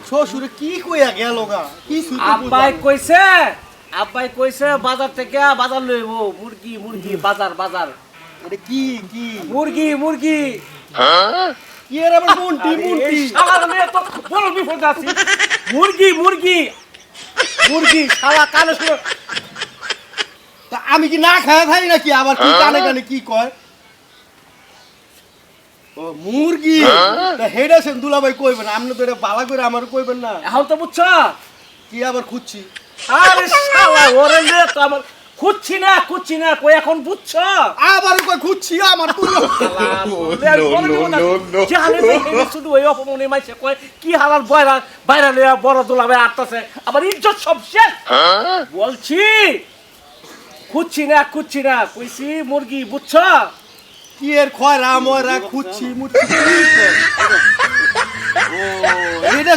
শ্বশুরে কি কইয়া গেল গা কিছু আব্বাই কইছে বাজার থেকে বাজার লইব মুরগি মুরগি বাজার বাজার এটা কি কি মুরগি মুরগি কি এর আবার মুন্টি মুন্টি শালা মেয়ে তো বড় বিপদ আছে মুরগি মুরগি মুরগি শালা কানে শুনে তা আমি কি না খায় থাই নাকি আবার কি কানে কানে কি কয় ও মুরগি তা হেডা সেন দুলাভাই কইবেন আপনি তো এটা বালা করে আমার কইবেন না এখন তো বুঝছ কি আবার খুঁজছি আরে শালা ওরে লে তো আমার খুঁজছি না কই এখন বুঝছ আবার কই খুঁজছি আমার তুলো শুধু ওই অপমানে মাইছে কয় কি হালার বাইরা লইয়া বড় দুলাভাই আটতাছে আবার ইজ্জত সব শেষ বলছি খুঁজছি না কইছি মুরগি বুঝছ কি এর খয়রা ময়রা খুঁজছি মুরগি ও এটা